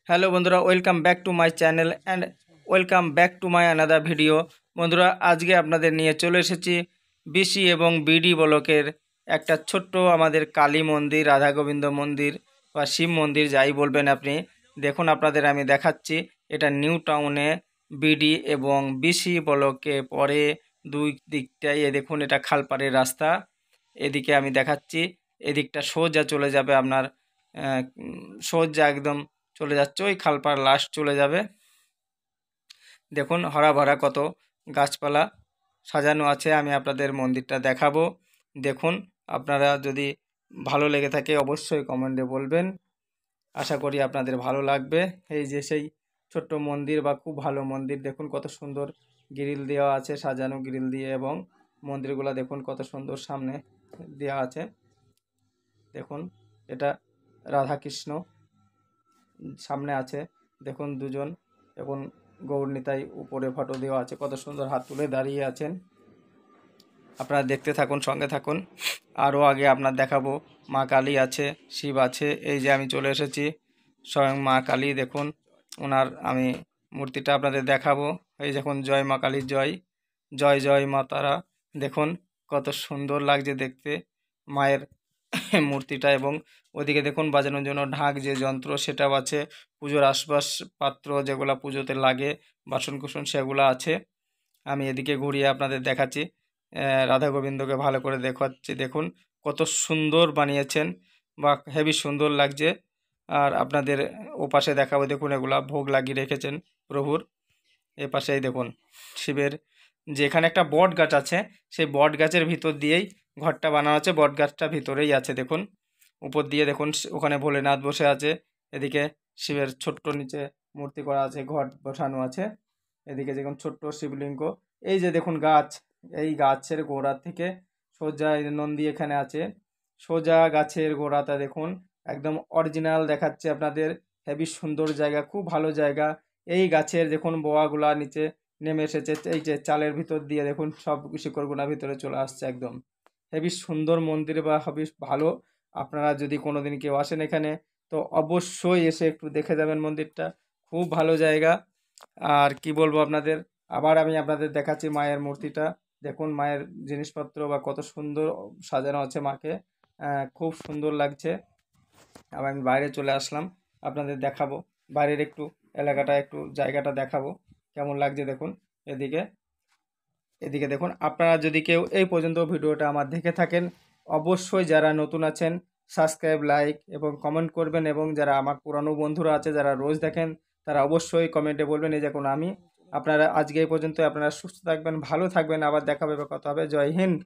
Hello বন্ধুরা, welcome back to my channel and welcome back to my another video. বন্ধুরা, আজকে আপনাদের নিয়ে চলে এসেছি বিসি এবং বিডি ব্লকের একটা ছোট্ট আমাদের কালী মন্দির, রাধা গোবিন্দ মন্দির বা শিব মন্দির যাই বলবেন আপনি। দেখুন, আপনাদের আমি দেখাচ্ছি। এটা নিউ টাউনে বিডি এবং বিসি ব্লকে পরে দুই দিকটাই। দেখুন, এটা খালপাড়ের রাস্তা। এদিকে আমি দেখাচ্ছি, এদিকটা সোজা চলে যাবে আপনার সোজা একদম চলে যাচ্ছে ওই খালপাড় লাস্ট চলে যাবে। দেখুন হরা ভরা কত গাছপালা সাজানো আছে। আমি আপনাদের মন্দিরটা দেখাবো। দেখুন, আপনারা যদি ভালো লেগে থাকে অবশ্যই কমেন্টে বলবেন। আশা করি আপনাদের ভালো লাগবে। এই যে সেই ছোট্ট মন্দির বা খুব ভালো মন্দির, দেখুন কত সুন্দর গ্রিল দেওয়া আছে, সাজানো গ্রিল দিয়ে, এবং মন্দিরগুলো দেখুন কত সুন্দর সামনে দেওয়া আছে। দেখুন, এটা রাধাকৃষ্ণ সামনে আছে, দেখুন দুজন, এবং গৌরনিতাই উপরে ফটো দেওয়া আছে, কত সুন্দর হাত তুলে দাঁড়িয়ে আছেন। আপনারা দেখতে থাকুন, সঙ্গে থাকুন। আরও আগে আপনার দেখাবো, মা কালী আছে, শিব আছে। এই যে আমি চলে এসেছি স্বয়ং মা কালী। দেখুন ওনার আমি মূর্তিটা আপনাদের দেখাবো। এই দেখুন, জয় মা কালীর জয়, জয় জয় মা তারা। দেখুন কত সুন্দর লাগছে দেখতে মায়ের মূর্তিটা। এবং ওদিকে দেখুন বাজানোর জন্য ঢাক যে যন্ত্র সেটাও আছে, পুজোর আসবাবপত্র যেগুলো পুজোতে লাগে, বাসন কুসন সেগুলো আছে। আমি এদিকে ঘুরিয়ে আপনাদের দেখাচ্ছি, রাধা গোবিন্দকে ভালো করে দেখাচ্ছি। দেখুন কত সুন্দর বানিয়েছেন বা হেভি সুন্দর লাগছে। আর আপনাদের ওপাশে দেখাবো, দেখুন এগুলা ভোগ লাগিয়ে রেখেছেন প্রভুর। এপাশেই দেখুন শিবের, যেখানে একটা বট গাছ আছে সেই বট গাছের ভিতর দিয়েই ঘরটা বানানো আছে। বট গাছটা ভিতরেই আছে। দেখুন উপর দিয়ে দেখুন ওখানে ভোলেনাথ বসে আছে। এদিকে শিবের ছোট্ট নিচে মূর্তি করা আছে, ঘট বসানো আছে। এদিকে দেখুন ছোট্ট শিবলিঙ্গ। এই যে দেখুন গাছ, এই গাছের গোড়া থেকে সোজা এই নন্দী এখানে আছে, সোজা গাছের গোড়াটা দেখুন একদম অরিজিনাল দেখাচ্ছে আপনাদের। হেবি সুন্দর জায়গা, খুব ভালো জায়গা। এই গাছের দেখুন বোয়াগুলা নিচে নেমে এসেছে, এই যে চালের ভিতর দিয়ে দেখুন সব শিকড়গুলা ভিতরে চলে আসছে একদম। হেবি সুন্দর মন্দির বা হেবি ভালো। আপনারা যদি কোনোদিন কেউ আসেন এখানে তো অবশ্যই এসে একটু দেখে যাবেন মন্দিরটা, খুব ভালো জায়গা। আর কি বলবো আপনাদের, আবার আমি আপনাদের দেখাচ্ছি মায়ের মূর্তিটা। দেখুন মায়ের জিনিসপত্র বা কত সুন্দর সাজানো আছে মাকে, খুব সুন্দর লাগছে। আবার আমি বাইরে চলে আসলাম, আপনাদের দেখাবো বাইরের একটু এলাকাটা, একটু জায়গাটা দেখাবো কেমন লাগছে। দেখুন এদিকে, এদিকে দেখুন। আপনারা যদি কেউ এই পর্যন্ত ভিডিওটা আমার দেখে থাকেন, অবশ্যই যারা নতুন আছেন সাবস্ক্রাইব, লাইক এবং কমেন্ট করবেন। এবং যারা আমার পুরানো বন্ধুরা আছে যারা রোজ দেখেন তারা অবশ্যই কমেন্টে বলবেন। এই দেখুন আমি, আপনারা আজকে এই পর্যন্ত, আপনারা সুস্থ থাকবেন, ভালো থাকবেন, আবার দেখা হবে, কথা হবে। জয় হিন্দ।